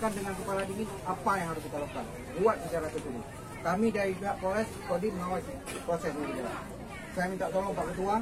kan dengan kepala dingin apa yang harus kita lakukan. Buat secara tertulis. Kami dari pihak Polres Kodim mengawasi proses ini. Saya minta tolong Pak Ketua.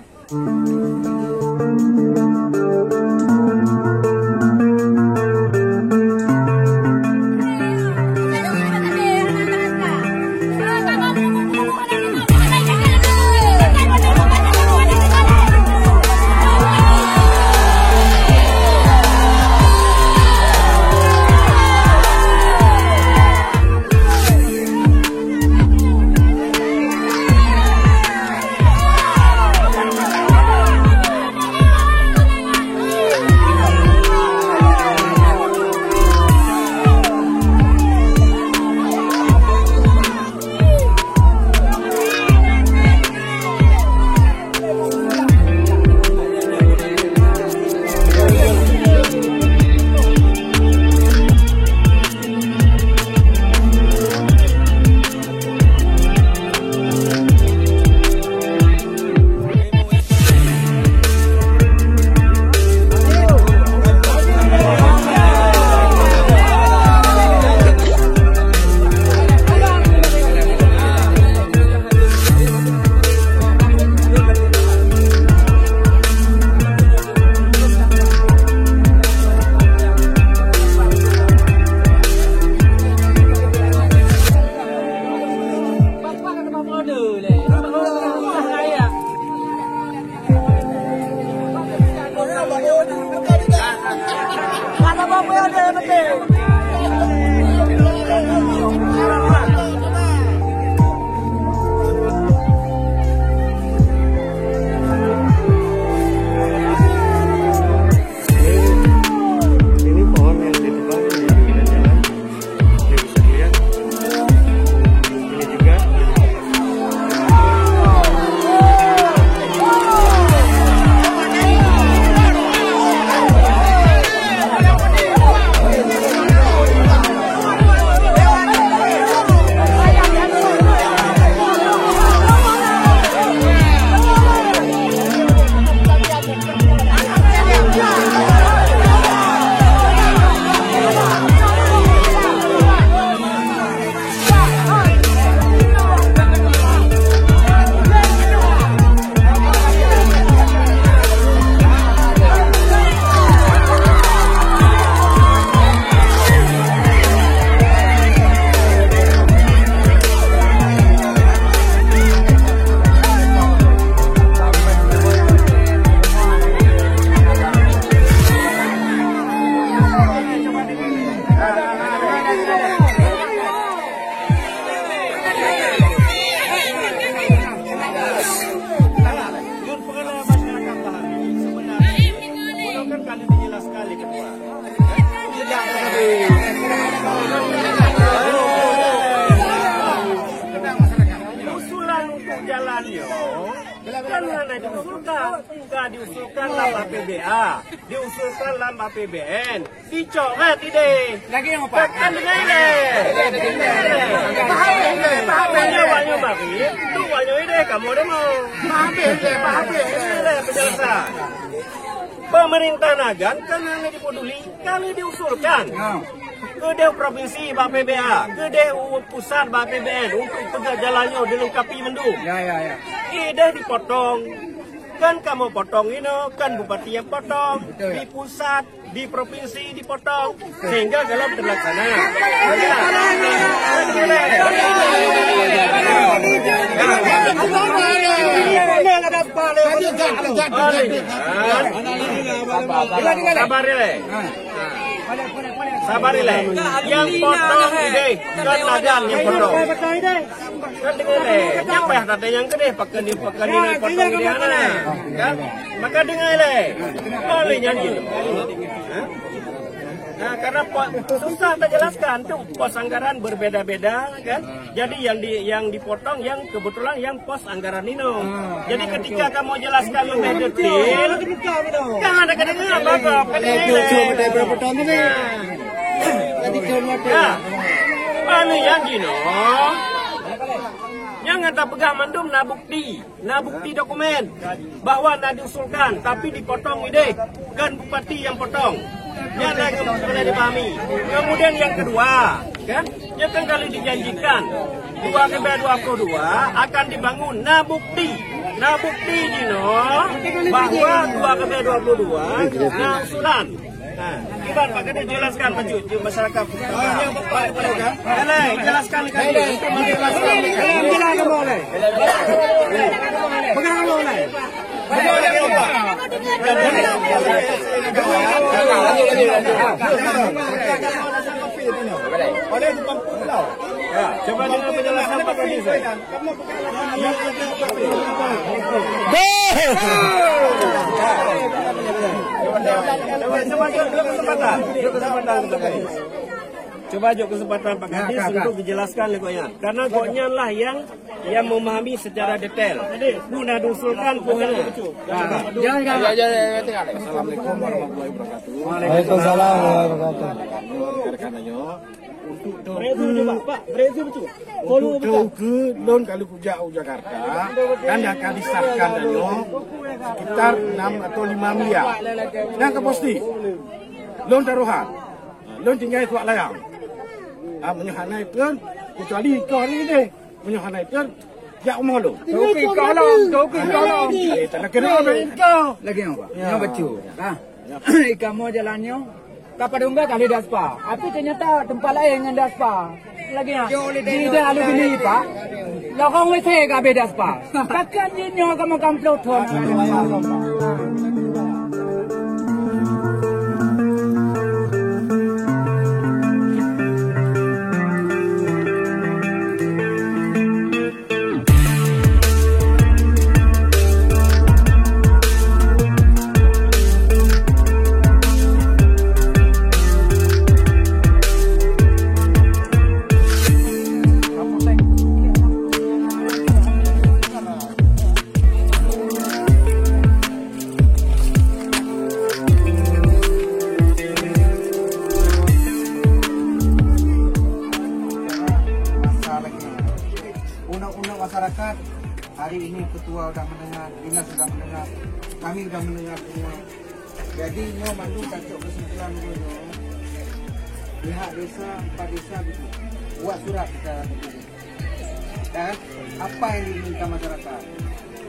Diusulkan dalam APBA, diusulkan dalam APBN, dicoret ide. Lagi yang apa? Kan dengan ide. Wanyo bagi, tu wanyo ide kamu demo. Paham penjelasan. Pemerintah Nagan kan hanya dipeduli, kami diusulkan. Ke DU Provinsi BAPBA, ke DU Pusat BAPBN untuk tegak jalannya dilengkapi mendung. Ya. Ide dipotong. Kan kamu potong ini, kan bupati yang potong. Betul, ya? Di pusat, di provinsi dipotong. Sehingga dalam terlaksana. Sabar le. Yang potong ide, kan Nagan yang potong. Kan dengar le, nyapa ya tadi yang gede pakai ini potong ide mana? Kan? Maka dengar le, boleh nyanyi. Nah, karena susah tak jelaskan tuh pos anggaran berbeda-beda kan. Jadi yang dipotong yang kebetulan yang pos anggaran ini. Jadi ketika kamu jelaskan lebih detail, kan ada kedengaran apa-apa. Nah, anu yang gino. Jangan tak pegang mandum na bukti dokumen bahwa na diusulkan tapi dipotong ide kan bupati yang potong. Yang kena dipahami. Kemudian yang kedua, kan? Yang kan kali dijanjikan 2/22 akan dibangun. Nah bukti Jino bahwa 2/22 nah usulan. Nah, kita Pak Kadis jelaskan Pak masyarakat. Jelaskan kali. Coba dengan penjelasan Pak Kadis. Coba aja kesempatan Pak Kadis untuk dijelaskan lekoknya. Karena koknya lah yang memahami secara detail. Guna diusulkan pohonnya. Assalamualaikum warahmatullahi wabarakatuh. Waalaikumsalam warahmatullahi Untuk jauh ke Don Kalipujau Jakarta dan akan disahkan sekitar 6 atau 5 miliar. Yang keposti, Don taruhan, Don tinggal tuak layang. Menyuhanai pun, kecuali kau ni deh, menyuhanai pun, ya umur lo. Toki kolong. Tak nak kena kau. Lagi apa? Yang betul. Kamu jalannya Kapadungga kali daspa. Tapi ternyata tempat lain yang daspa. Lagi nak. Tidak ada bini pak. Lokong mesti kabe daspa. Takkan jinyo kamu kamplot thon. Undang-undang masyarakat hari ini ketua sudah mendengar, dinas sudah mendengar, kami sudah mendengar semua. Jadi nyo mandu cacok kesimpulan dulu. Pihak desa, Pak Desa gitu. Buat surat secara tertulis. Dan apa yang diminta masyarakat?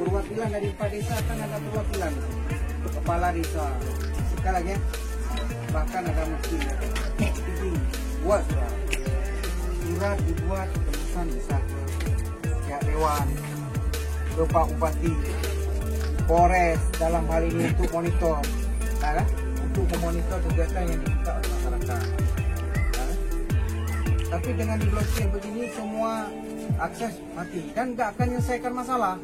Perwakilan dari Pak Desa kan ada perwakilan. Kepala desa. Sekali lagi, bahkan ada mesin. Buat surat. Surat dibuat keputusan besar. Pihak Dewan, ke Pak Bupati, Polres dalam hal ini untuk monitor, untuk memonitor kegiatan yang diminta oleh masyarakat. Tapi dengan diblokir begini semua akses mati dan nggak akan menyelesaikan masalah.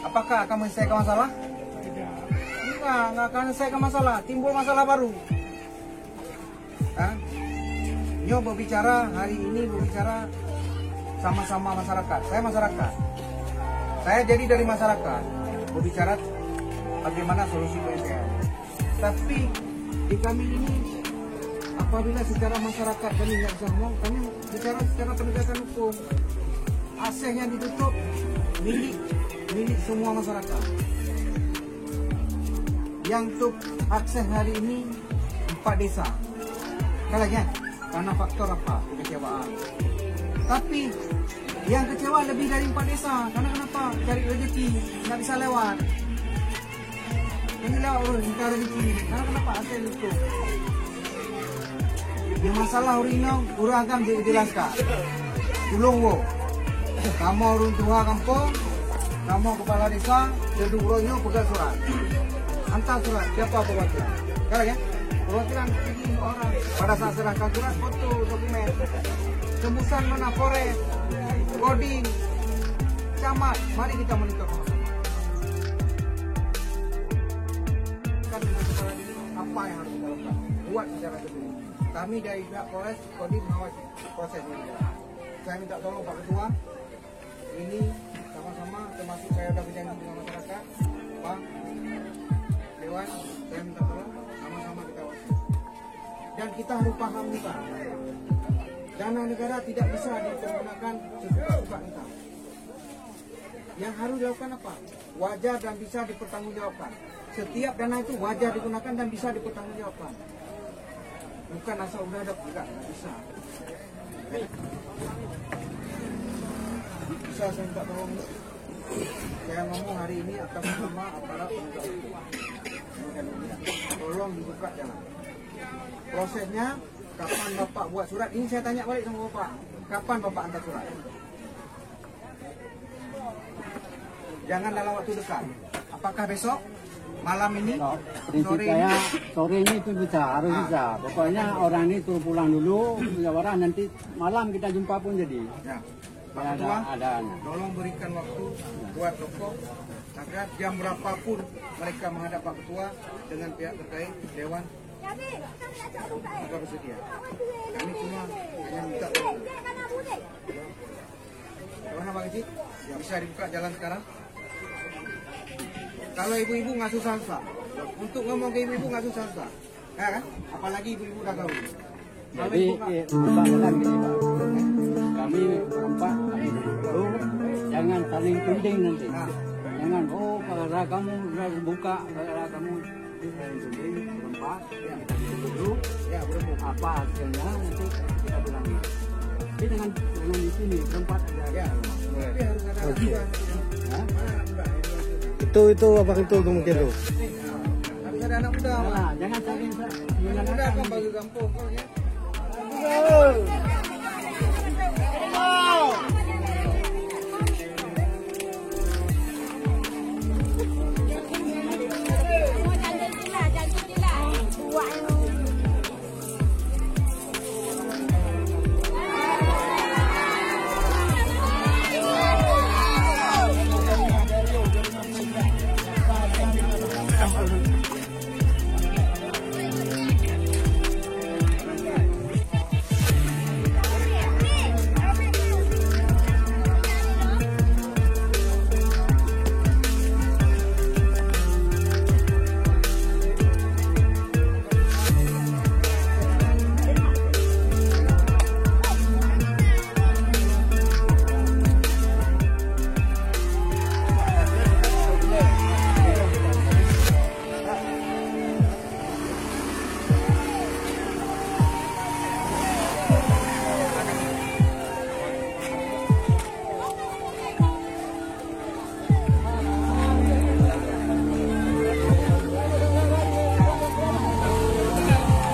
Apakah akan menyelesaikan masalah? Nggak akan menyelesaikan masalah. Timbul masalah baru. Nyo berbicara hari ini sama-sama masyarakat. Saya masyarakat. Saya jadi dari masyarakat. Berbicara bagaimana solusi PSL. Tapi di kami ini apabila secara masyarakat kami nggak bisa ngomong, kami bicara secara penegakan hukum. Akses yang ditutup milik semua masyarakat. Yang untuk akses hari ini 4 desa. Kalanya karena faktor apa? Kekecewaan. Tapi yang kecewa lebih dari 4 desa. Karena kenapa? Cari rezeki nggak bisa lewat. Ini lewat minta rezeki. Karena kenapa? Akses itu. Yang masalah urino, urang akan dijelaskan. Tulung wo. Kamu urung tua kampung, kamu kepala desa, deduk uronyo pegang surat. Hantar surat, siapa perwakilan? Kalau ya, perwakilan ini orang. Pada saat serahkan surat, foto dokumen. Tembusan mana Polres, Kodim, Camat, mari kita monitor. Apa yang harus kita lakukan? Buat secara dulu. Kami dari pihak Polres, Kodim mengawasi proses ini. Saya minta tolong Pak Ketua, ini sama-sama termasuk saya sudah berjanji dengan masyarakat, Pak Dewan, saya minta tolong sama-sama kita awasi. Dan kita harus paham juga. Dana negara tidak bisa digunakan sesuka kita. Yang harus dilakukan apa? Wajar dan bisa dipertanggungjawabkan. setiap dana itu wajar digunakan dan bisa dipertanggungjawabkan. Bukan asal udah ada, enggak bisa. Bisa saya minta tolong. Saya ngomong hari ini atas nama aparat penegak hukum. Tolong dibuka jalan. Prosesnya, kapan Bapak buat surat? Ini saya tanya balik sama Bapak. Kapan Bapak antar surat? Jangan dalam waktu dekat. Apakah besok? Malam ini? Prinsip Sore saya ini? sore ini itu bisa, harus bisa. Pokoknya orang ini turun pulang dulu, musyawarah nanti malam kita jumpa pun jadi. Ya. Pak Ya, Ketua, ada. tolong berikan waktu buat tokoh agar jam berapapun mereka menghadap Pak Ketua dengan pihak terkait Dewan agar bersedia. Kami cuma hanya minta gimana Bang Ijik? Bisa dibuka jalan sekarang? Kalau ibu-ibu nggak susah-susah, untuk ngomong ke ibu-ibu nggak susah-susah, ya kan? Apalagi ibu-ibu udah tahu. Jadi kebanggaan gini Pak. Kami berempat dulu jangan saling tuding nanti. Jangan karena kamu sudah buka, karena kamu saling tuding berempat. Ya, kita dulu. Ya, berembuk. Apa hasilnya nanti kita bilang. Tapi dengan di sini berempat aja. Ya, tapi harus ada aturan. Hah? Itu abang itu mungkin tuh. Harus ada anak muda. Nah, jangan saling Anak muda kan bagi kampung, ya.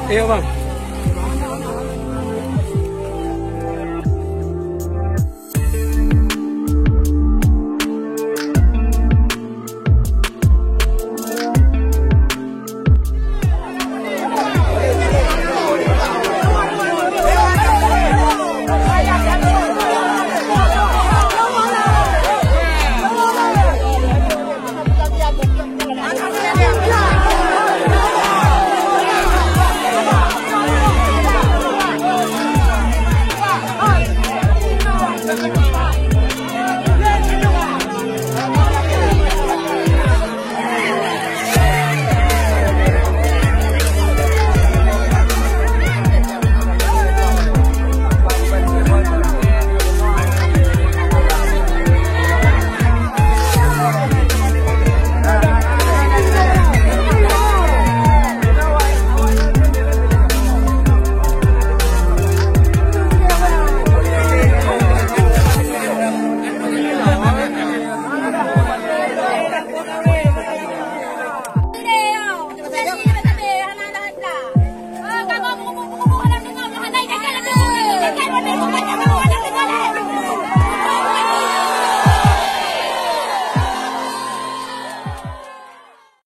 Iya bang.